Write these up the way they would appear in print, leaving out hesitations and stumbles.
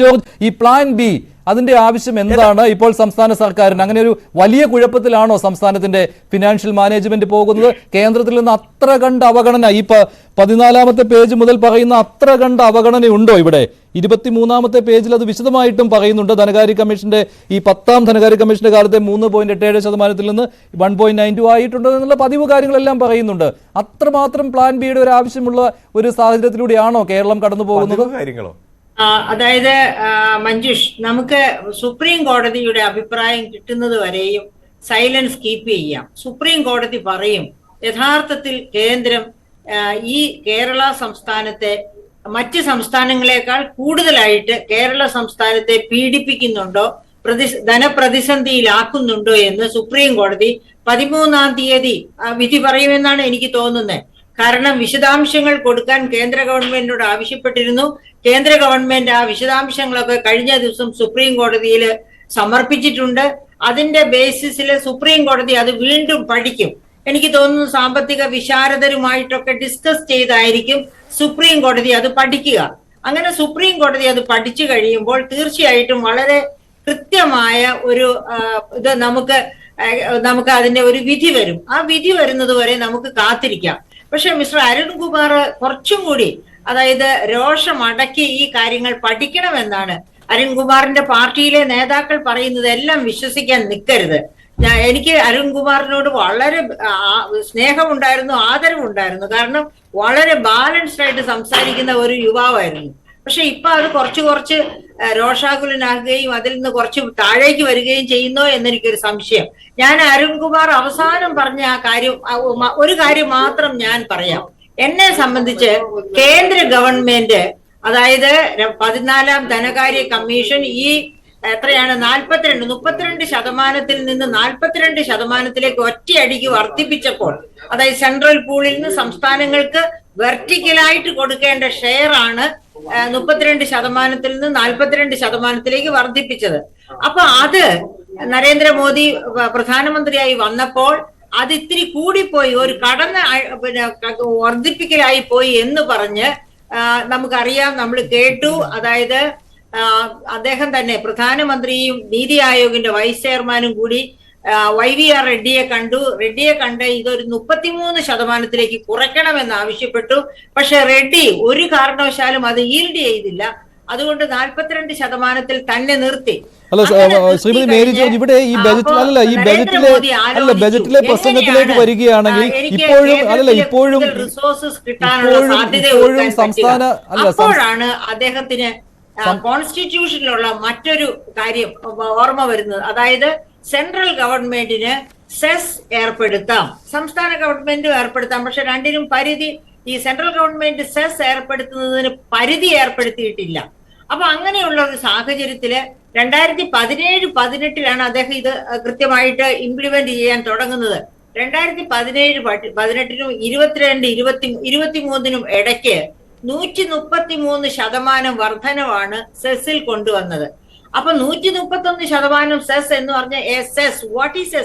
George, ഈ plan B അതിന്റെ ആവശ്യം എന്താണ് ഇപ്പോൾ സംസ്ഥാന സർക്കാരിന്? അങ്ങനെ ഒരു വലിയ കുഴപ്പത്തിലാണോ സംസ്ഥാനത്തിന്റെ ഫിനാൻഷ്യൽ മാനേജ്മെന്റ് പോകുന്നത്? കേന്ദ്രത്തിൽ നിന്ന് അത്ര കണ്ട അവഗണന, ഈ 14-ാമത്തെ പേജ് മുതൽ പറയുന്ന അത്ര കണ്ട അവഗണനയുണ്ടോ ഇവിടെ? 23-ാമത്തെ പേജിൽ അത് വിശദമായിട്ടും പറയുന്നുണ്ട്. ധനകാര്യ കമ്മീഷന്റെ ഈ 10ാം ധനകാര്യ കമ്മീഷന്റെ കാലത്തെ 3.77% നിന്ന് 1.92 ആയിട്ടുണ്ട് എന്നുള്ള പതിവ് കാര്യങ്ങളെല്ലാം പറയുന്നുണ്ട്. അത്രമാത്രം പ്ലാൻ ബിയുടെ ഒരു ആവശ്യമുള്ള ഒരു സാഹചര്യത്തിലൂടെയാണോ കേരളം കടന്നു പോകുന്നത്? അതായത് മഞ്ജുഷ്, നമുക്ക് സുപ്രീം കോടതിയുടെ അഭിപ്രായം കിട്ടുന്നത് വരെയും സൈലൻസ് കീപ്പ് ചെയ്യാം. സുപ്രീം കോടതി പറയും യഥാർത്ഥത്തിൽ കേന്ദ്രം ഈ കേരള സംസ്ഥാനത്തെ മറ്റ് സംസ്ഥാനങ്ങളെക്കാൾ കൂടുതലായിട്ട് കേരള സംസ്ഥാനത്തെ പീഡിപ്പിക്കുന്നുണ്ടോ, ധനപ്രതിസന്ധിയിലാക്കുന്നുണ്ടോ എന്ന് സുപ്രീം കോടതി 13-ാം തീയതി വിധി പറയുമെന്നാണ് എനിക്ക് തോന്നുന്നത്. കാരണം വിശദാംശങ്ങൾ കൊടുക്കാൻ കേന്ദ്ര ഗവൺമെന്റിനോട് ആവശ്യപ്പെട്ടിരുന്നു. കേന്ദ്ര ഗവൺമെന്റ് ആ വിശദാംശങ്ങളൊക്കെ കഴിഞ്ഞ ദിവസം സുപ്രീം കോടതിയിൽ സമർപ്പിച്ചിട്ടുണ്ട്. അതിന്റെ ബേസിസിൽ സുപ്രീം കോടതി അത് വീണ്ടും പഠിക്കും. എനിക്ക് തോന്നുന്നു സാമ്പത്തിക വിശാരദരുമായിട്ടൊക്കെ ഡിസ്കസ് ചെയ്തായിരിക്കും സുപ്രീം കോടതി അത് പഠിക്കുക. അങ്ങനെ സുപ്രീം കോടതി അത് പഠിച്ചു കഴിയുമ്പോൾ തീർച്ചയായിട്ടും വളരെ കൃത്യമായ ഒരു ഇത് നമുക്ക് അതിന്റെ ഒരു വിധി വരും. ആ വിധി വരുന്നത് വരെ നമുക്ക് കാത്തിരിക്കാം. പക്ഷെ മിസ്റ്റർ അരുൺകുമാർ കുറച്ചും കൂടി, അതായത് രോഷമടക്കി ഈ കാര്യങ്ങൾ പഠിക്കണമെന്നാണ് അരുൺകുമാറിന്റെ പാർട്ടിയിലെ നേതാക്കൾ പറയുന്നത്. എല്ലാം വിശ്വസിക്കാൻ നിൽക്കരുത്. എനിക്ക് അരുൺകുമാറിനോട് വളരെ സ്നേഹമുണ്ടായിരുന്നു, ആദരവുണ്ടായിരുന്നു. കാരണം വളരെ ബാലൻസ്ഡ് ആയിട്ട് സംസാരിക്കുന്ന ഒരു യുവാവായിരുന്നു. പക്ഷെ ഇപ്പൊ അത് കുറച്ച് രോഷാകുലനാകുകയും അതിൽ നിന്ന് കുറച്ച് താഴേക്ക് വരികയും ചെയ്യുന്നോ എന്നെനിക്കൊരു സംശയം. ഞാൻ അരുൺകുമാർ അവസാനം പറഞ്ഞ ആ കാര്യം, ഒരു കാര്യം മാത്രം ഞാൻ പറയാം. എന്നെ സംബന്ധിച്ച് കേന്ദ്ര ഗവൺമെന്റ്, അതായത് 14-ാം ധനകാര്യ കമ്മീഷൻ ഈ എത്രയാണ് 32% നിന്ന് 42% ഒറ്റയടിക്ക് വർദ്ധിപ്പിച്ചപ്പോൾ, അതായത് സെൻട്രൽ പൂളിൽ നിന്ന് സംസ്ഥാനങ്ങൾക്ക് വെർട്ടിക്കലായിട്ട് കൊടുക്കേണ്ട ഷെയർ ആണ് 32% നിന്ന് 42% വർദ്ധിപ്പിച്ചത്. അപ്പൊ അത് നരേന്ദ്രമോദി പ്രധാനമന്ത്രിയായി വന്നപ്പോൾ അത് ഇത്തിരി കൂടിപ്പോയി, ഒരു കടന്ന വർദ്ധിപ്പിക്കലായി പോയി എന്ന് പറഞ്ഞ് നമുക്കറിയാം, നമ്മൾ കേട്ടു. അതായത് അദ്ദേഹം തന്നെ, പ്രധാനമന്ത്രിയും നീതി ആയോഗിന്റെ വൈസ് ചെയർമാനും കൂടി YVR റെഡ്ഡിയെ കണ്ട് ഇതൊരു 33% കുറയ്ക്കണമെന്ന് ആവശ്യപ്പെട്ടു. പക്ഷെ റെഡ്ഡി ഒരു കാരണവശാലും അത് ഈൽഡ് ചെയ്തില്ല. അതുകൊണ്ട് 42% തന്നെ നിർത്തി. ശ്രീമതി മേരി ജോർജ്, ഇവിടെ ഈ ബജറ്റിലെ പ്രസംഗത്തിലേക്ക് വരികയാണെങ്കിൽ ഇപ്പോഴും റിസോഴ്സസ് കിട്ടാനുള്ള സാധ്യത സംസ്ഥാന അപ്പോഴാണ് അദ്ദേഹത്തിന് കോൺസ്റ്റിറ്റ്യൂഷനിലുള്ള മറ്റൊരു കാര്യം ഓർമ്മ വരുന്നത്. അതായത് സെൻട്രൽ ഗവൺമെന്റിന് സെസ് ഏർപ്പെടുത്താം, സംസ്ഥാന ഗവൺമെന്റും ഏർപ്പെടുത്താം. പക്ഷെ രണ്ടിനും പരിധി, ഈ സെൻട്രൽ ഗവൺമെന്റ് സെസ് ഏർപ്പെടുത്തുന്നതിന് പരിധി ഏർപ്പെടുത്തിയിട്ടില്ല. അപ്പൊ അങ്ങനെയുള്ള ഒരു സാഹചര്യത്തില് 2017-18 അദ്ദേഹം ഇത് കൃത്യമായിട്ട് ഇംപ്ലിമെന്റ് ചെയ്യാൻ തുടങ്ങുന്നത്. 2017-18 22-23 ഇടയ്ക്ക് 133% വർധനവാണ് സെസ്സിൽ കൊണ്ടുവന്നത്. അപ്പൊ 131% സെസ് എന്ന് പറഞ്ഞ എസ് വാട്ട് ഈസ്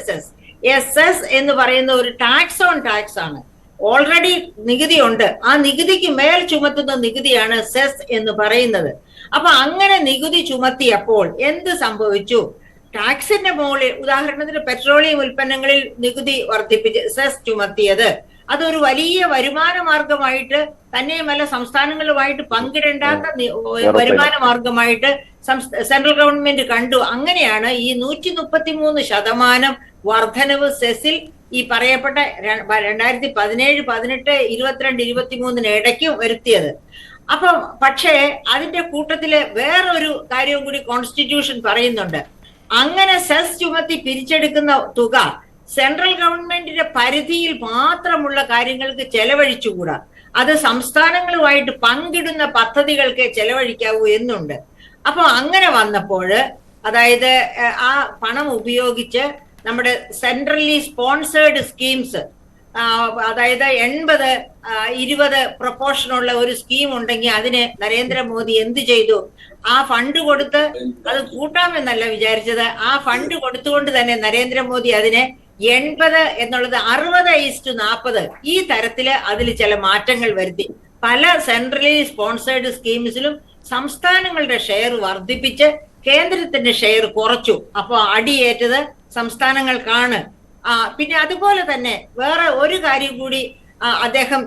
എസ് എന്ന് പറയുന്ന ഒരു ടാക്സ് ഓൺ ടാക്സ് ആണ്. ഓൾറെഡി നികുതി ഉണ്ട്, ആ നികുതിക്ക് മേൽ ചുമത്തുന്ന നികുതിയാണ് സെസ് എന്ന് പറയുന്നത്. അപ്പൊ അങ്ങനെ നികുതി ചുമത്തിയപ്പോൾ എന്ത് സംഭവിച്ചു? ടാക്സിന്റെ മുകളിൽ, ഉദാഹരണത്തിന് പെട്രോളിയം ഉൽപ്പന്നങ്ങളിൽ നികുതി വർദ്ധിപ്പിച്ച് സെസ് ചുമത്തിയത് അതൊരു വലിയ വരുമാന മാർഗമായിട്ട്, തന്നെയുമല്ല സംസ്ഥാനങ്ങളുമായിട്ട് പങ്കിടേണ്ടാത്ത വരുമാന മാർഗമായിട്ട് സെൻട്രൽ ഗവൺമെന്റ് കണ്ടു. അങ്ങനെയാണ് ഈ 133% വർധനവ് സെസ്സിൽ ഈ പറയപ്പെട്ട 2017, 18, 22, 23 ഇടയ്ക്ക് വരുത്തിയത്. അപ്പം പക്ഷേ അതിന്റെ കൂട്ടത്തില് വേറൊരു കാര്യവും കൂടി കോൺസ്റ്റിറ്റ്യൂഷൻ പറയുന്നുണ്ട്. അങ്ങനെ സെസ് ചുമത്തി പിരിച്ചെടുക്കുന്ന തുക സെൻട്രൽ ഗവൺമെന്റിന്റെ പരിധിയിൽ മാത്രമുള്ള കാര്യങ്ങൾക്ക് ചെലവഴിച്ചുകൂടാ, അത് സംസ്ഥാനങ്ങളുമായിട്ട് പങ്കിടുന്ന പദ്ധതികൾക്ക് ചെലവഴിക്കാവൂ എന്നുണ്ട്. അപ്പൊ അങ്ങനെ വന്നപ്പോൾ, അതായത് ആ പണം ഉപയോഗിച്ച് നമ്മുടെ സെൻട്രലി സ്പോൺസേർഡ് സ്കീംസ്, അതായത് 80-20 പ്രൊപ്പോർഷനുള്ള ഒരു സ്കീം ഉണ്ടെങ്കിൽ അതിന് നരേന്ദ്രമോദി എന്ത് ചെയ്തു? ആ ഫണ്ട് കൊടുത്ത് അത് കൂട്ടാമെന്നല്ല വിചാരിച്ചത്. ആ ഫണ്ട് കൊടുത്തുകൊണ്ട് തന്നെ നരേന്ദ്രമോദി അതിനെ 80 എന്നുള്ളത് 60:40 ഈ തരത്തില് അതിൽ ചില മാറ്റങ്ങൾ വരുത്തി. പല സെൻട്രലി സ്പോൺസേർഡ് സ്കീംസിലും സംസ്ഥാനങ്ങളുടെ ഷെയർ വർദ്ധിപ്പിച്ച് കേന്ദ്രത്തിന്റെ ഷെയർ കുറച്ചു. അപ്പൊ അടിയേറ്റത് സംസ്ഥാനങ്ങൾക്കാണ്. പിന്നെ അതുപോലെ തന്നെ വേറെ ഒരു കാര്യം കൂടി അദ്ദേഹം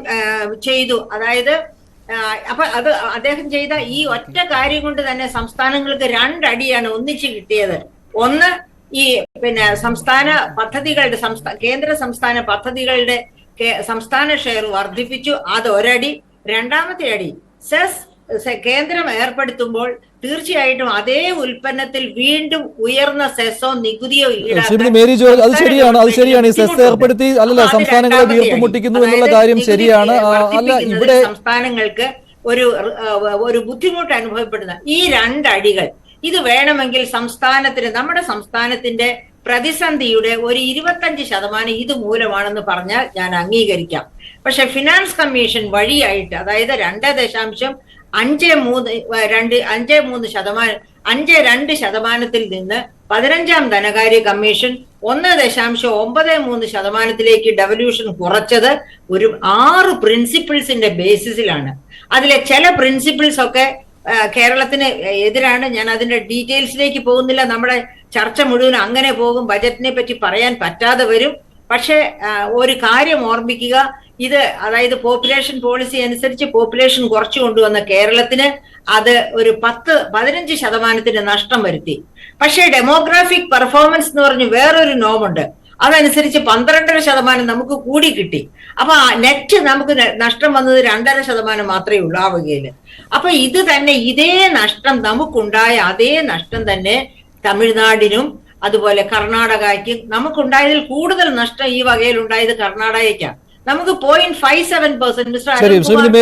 ചെയ്തു. അതായത് അപ്പൊ അത് അദ്ദേഹം ചെയ്ത ഈ ഒറ്റ കാര്യം കൊണ്ട് തന്നെ സംസ്ഥാനങ്ങൾക്ക് 2 അടിയാണ് ഒന്നിച്ച് കിട്ടിയത്. ഒന്ന്, ഈ പിന്നെ സംസ്ഥാന പദ്ധതികളുടെ കേന്ദ്ര സംസ്ഥാന പദ്ധതികളുടെ സംസ്ഥാന ഷെയർ വർദ്ധിപ്പിച്ചു, അത് ഒരടി. രണ്ടാമത്തെ അടി, സെസ് കേന്ദ്രം ഏർപ്പെടുത്തുമ്പോൾ തീർച്ചയായിട്ടും അതേ ഉൽപ്പന്നത്തിൽ വീണ്ടും ഉയർന്ന സെസ്സോ നികുതിയോ മേരി ജോർജ്, അത് ശരിയാണ്. ഈ സെസ് ഏർപ്പെടുത്തി അല്ലല്ല സംസ്ഥാനങ്ങളെ വീർപ്പ് മുട്ടിക്കുന്നു എന്നുള്ള കാര്യം ശരിയാണ്. അല്ല, ഇവിടെ സംസ്ഥാനങ്ങൾക്ക് ഒരു ബുദ്ധിമുട്ട് അനുഭവപ്പെടുന്ന ഈ 2 അടികൾ, ഇത് വേണമെങ്കിൽ നമ്മുടെ സംസ്ഥാനത്തിന്റെ പ്രതിസന്ധിയുടെ ഒരു 25% ഇത് മൂലമാണെന്ന് പറഞ്ഞാൽ ഞാൻ അംഗീകരിക്കാം. പക്ഷെ ഫിനാൻസ് കമ്മീഷൻ വഴിയായിട്ട്, അതായത് 2.52% നിന്ന് 15ാം ധനകാര്യ കമ്മീഷൻ 1.93% ഡെവല്യൂഷൻ കുറച്ചത് ഒരു 6 പ്രിൻസിപ്പിൾസിന്റെ ബേസിസിലാണ്. അതിലെ ചില പ്രിൻസിപ്പിൾസ് ഒക്കെ കേരളത്തിന് എതിരാണ്. ഞാൻ അതിന്റെ ഡീറ്റെയിൽസിലേക്ക് പോകുന്നില്ല. നമ്മുടെ ചർച്ച മുഴുവൻ അങ്ങനെ പോകും, ബജറ്റിനെ പറ്റി പറയാൻ പറ്റാതെ വരും. പക്ഷെ ഒരു കാര്യം ഓർമ്മിക്കുക, ഇത് അതായത് പോപ്പുലേഷൻ പോളിസി അനുസരിച്ച് പോപ്പുലേഷൻ കുറച്ചു കൊണ്ടുവന്ന കേരളത്തിന് അത് ഒരു 15% നഷ്ടം വരുത്തി. പക്ഷേ ഡെമോഗ്രാഫിക് പെർഫോമൻസ് എന്ന് പറഞ്ഞ് വേറൊരു നോമുണ്ട്. അതനുസരിച്ച് 12.5% നമുക്ക് കൂടി കിട്ടി. അപ്പൊ നെറ്റ് നമുക്ക് നഷ്ടം വന്നത് 2.5% മാത്രമേ ഉള്ളൂ ആ വകയില്. അപ്പൊ ഇത് തന്നെ ഇതേ നഷ്ടം നമുക്കുണ്ടായ അതേ നഷ്ടം തന്നെ തമിഴ്നാടിനും അതുപോലെ കർണാടകയ്ക്കും നമുക്കുണ്ടായതിൽ കൂടുതൽ നഷ്ടം ഈ വകയിൽ ഉണ്ടായത് കർണാടകയ്ക്കാണ്. നമുക്ക് 0.57%